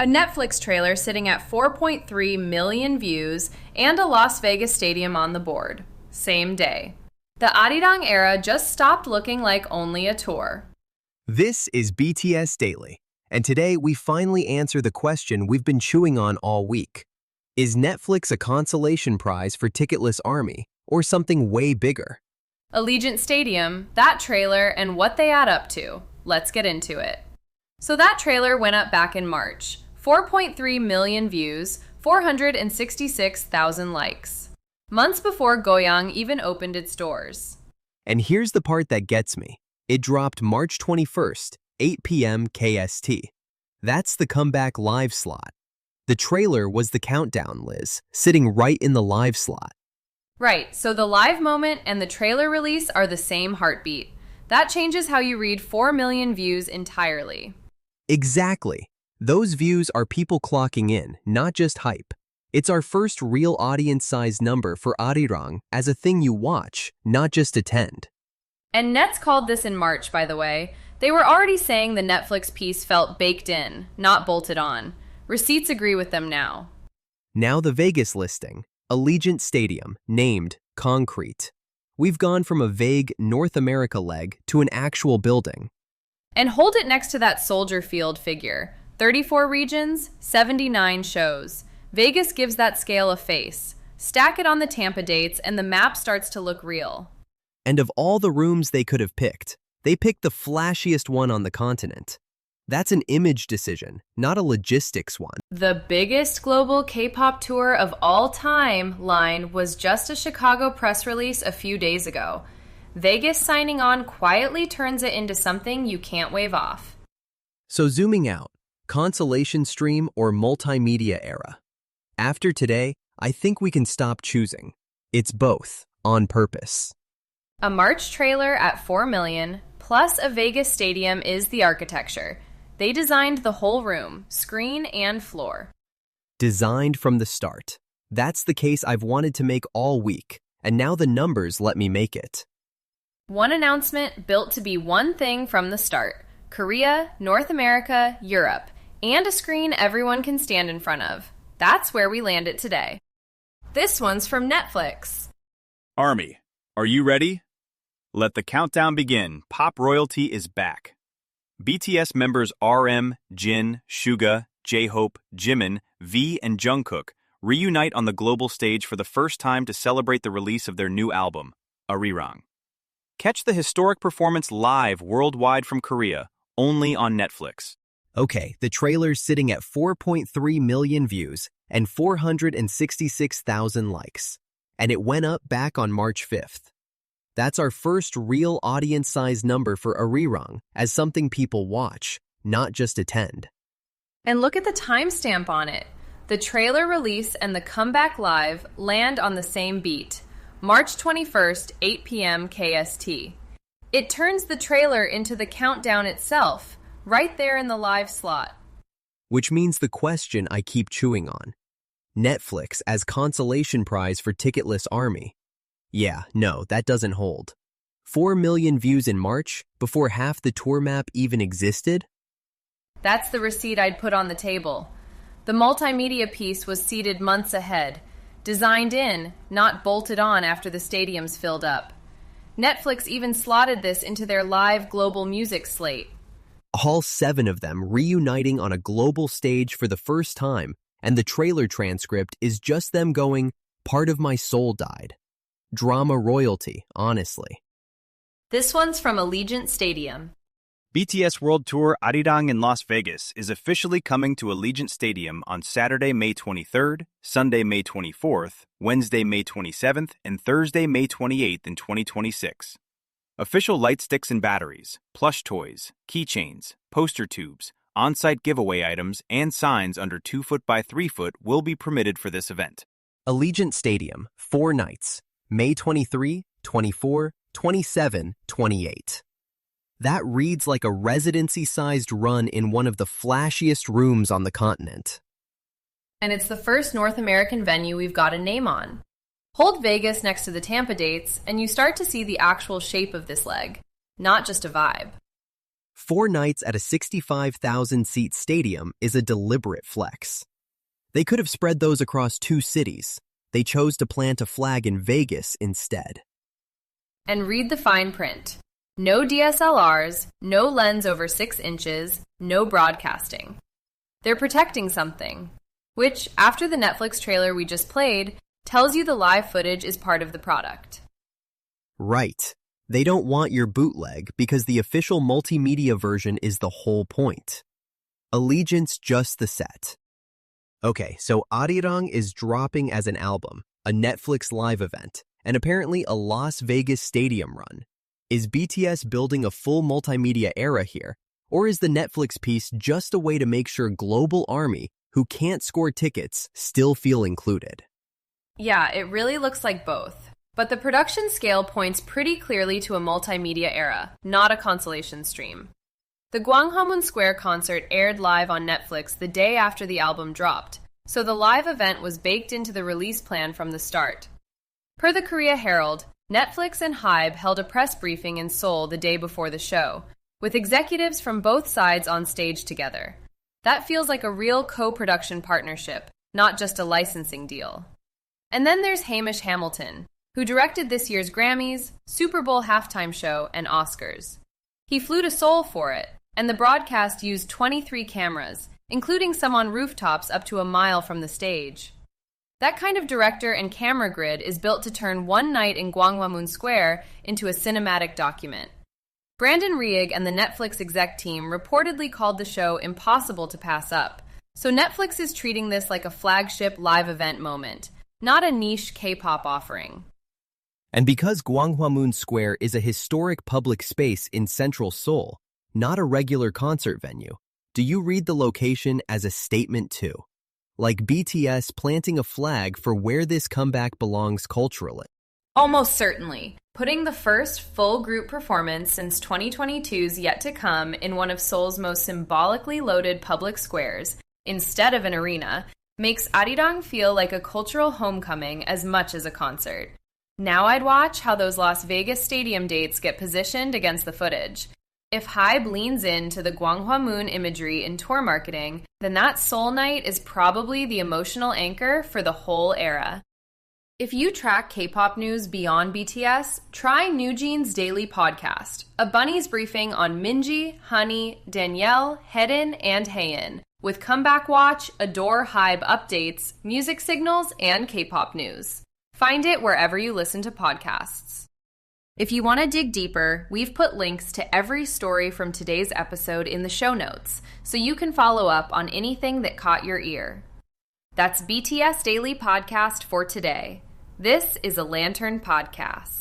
A Netflix trailer sitting at 4.3 million views and a Las Vegas stadium on the board. Same day. The ARIRANG era just stopped looking like only a tour. This is BTS Daily, and today we finally answer the question we've been chewing on all week. Is Netflix a consolation prize for ticketless ARMY, or something way bigger? Allegiant Stadium, that trailer, and what they add up to. Let's get into it. So that trailer went up back in March. 4.3 million views, 466,000 likes. Months before Goyang even opened its doors. And here's the part that gets me. It dropped March 21st, 8 p.m. KST. That's the comeback live slot. The trailer was the countdown, Liz, sitting right in the live slot. Right, so the live moment and the trailer release are the same heartbeat. That changes how you read 4 million views entirely. Exactly. Those views are people clocking in, not just hype. It's our first real audience-sized number for ARIRANG as a thing you watch, not just attend. And Nets called this in March, by the way. They were already saying the Netflix piece felt baked in, not bolted on. Receipts agree with them now. Now the Vegas listing, Allegiant Stadium, named Concrete. We've gone from a vague North America leg to an actual building. And hold it next to that Soldier Field figure. 34 regions, 79 shows. Vegas gives that scale a face. Stack it on the Tampa dates and the map starts to look real. And of all the rooms they could have picked, they picked the flashiest one on the continent. That's an image decision, not a logistics one. The biggest global K-pop tour of all time line was just a Chicago press release a few days ago. Vegas signing on quietly turns it into something you can't wave off. So zooming out, consolation stream or multimedia era? After today, I think we can stop choosing. It's both, on purpose. A March trailer at 4 million, plus a Vegas stadium is the architecture. They designed the whole room, screen and floor. Designed from the start. That's the case I've wanted to make all week, and now the numbers let me make it. One announcement built to be one thing from the start. Korea, North America, Europe, and a screen everyone can stand in front of. That's where we landed today. This one's from Netflix. ARMY, are you ready? Let the countdown begin. Pop royalty is back. BTS members RM, Jin, Suga, J-Hope, Jimin, V, and Jungkook reunite on the global stage for the first time to celebrate the release of their new album, ARIRANG. Catch the historic performance live worldwide from Korea, only on Netflix. Okay, the trailer's sitting at 4.3 million views and 466,000 likes. And it went up back on March 5th. That's our first real audience-sized number for ARIRANG as something people watch, not just attend. And look at the timestamp on it. The trailer release and the comeback live land on the same beat. March 21st, 8 p.m. KST. It turns the trailer into the countdown itself, right there in the live slot. Which means the question I keep chewing on. Netflix as consolation prize for ticketless ARMY. Yeah, no, that doesn't hold. 4 million views in March, before half the tour map even existed? That's the receipt I'd put on the table. The multimedia piece was seeded months ahead. Designed in, not bolted on after the stadiums filled up. Netflix even slotted this into their live global music slate. All 7 of them reuniting on a global stage for the first time, and the trailer transcript is just them going, "Part of my soul died." Drama royalty, honestly. This one's from Allegiant Stadium. BTS World Tour ARIRANG in Las Vegas is officially coming to Allegiant Stadium on Saturday, May 23rd, Sunday, May 24th, Wednesday, May 27th, and Thursday, May 28th in 2026. Official light sticks and batteries, plush toys, keychains, poster tubes, on-site giveaway items, and signs under 2 foot by 3 foot will be permitted for this event. Allegiant Stadium, 4 nights, May 23, 24, 27, 28. That reads like a residency-sized run in one of the flashiest rooms on the continent. And it's the first North American venue we've got a name on. Hold Vegas next to the Tampa dates, and you start to see the actual shape of this leg, not just a vibe. 4 nights at a 65,000-seat stadium is a deliberate flex. They could have spread those across 2 cities. They chose to plant a flag in Vegas instead. And read the fine print. No DSLRs, no lens over 6 inches, no broadcasting. They're protecting something, which, after the Netflix trailer we just played, tells you the live footage is part of the product. Right. They don't want your bootleg because the official multimedia version is the whole point. Allegiant's just the set. Okay, so ARIRANG is dropping as an album, a Netflix live event, and apparently a Las Vegas stadium run. Is BTS building a full multimedia era here, or is the Netflix piece just a way to make sure global army who can't score tickets still feel included? Yeah, it really looks like both. But the production scale points pretty clearly to a multimedia era, not a consolation stream. The Gwanghwamun Square concert aired live on Netflix the day after the album dropped, so the live event was baked into the release plan from the start. Per the Korea Herald, Netflix and HYBE held a press briefing in Seoul the day before the show, with executives from both sides on stage together. That feels like a real co-production partnership, not just a licensing deal. And then there's Hamish Hamilton, who directed this year's Grammys, Super Bowl halftime show, and Oscars. He flew to Seoul for it, and the broadcast used 23 cameras, including some on rooftops up to a mile from the stage. That kind of director and camera grid is built to turn one night in Gwanghwamun Square into a cinematic document. Brandon Rieg and the Netflix exec team reportedly called the show impossible to pass up, so Netflix is treating this like a flagship live event moment, not a niche K-pop offering. And because Gwanghwamun Square is a historic public space in central Seoul, not a regular concert venue, do you read the location as a statement too? Like BTS planting a flag for where this comeback belongs culturally? Almost certainly. Putting the first full group performance since 2022's yet to come in one of Seoul's most symbolically loaded public squares, instead of an arena, makes ARIRANG feel like a cultural homecoming as much as a concert. Now I'd watch how those Las Vegas stadium dates get positioned against the footage. If HYBE leans into the Gwanghwamun imagery in tour marketing, then that Seoul night is probably the emotional anchor for the whole era. If you track K-pop news beyond BTS, try NewJeans' daily podcast, a bunnies briefing on Minji, Honey, Danielle, Haedin, and Haein, with Comeback Watch, Adore HYBE updates, music signals, and K-pop news. Find it wherever you listen to podcasts. If you want to dig deeper, we've put links to every story from today's episode in the show notes, so you can follow up on anything that caught your ear. That's BTS Daily Podcast for today. This is a Lantern Podcast.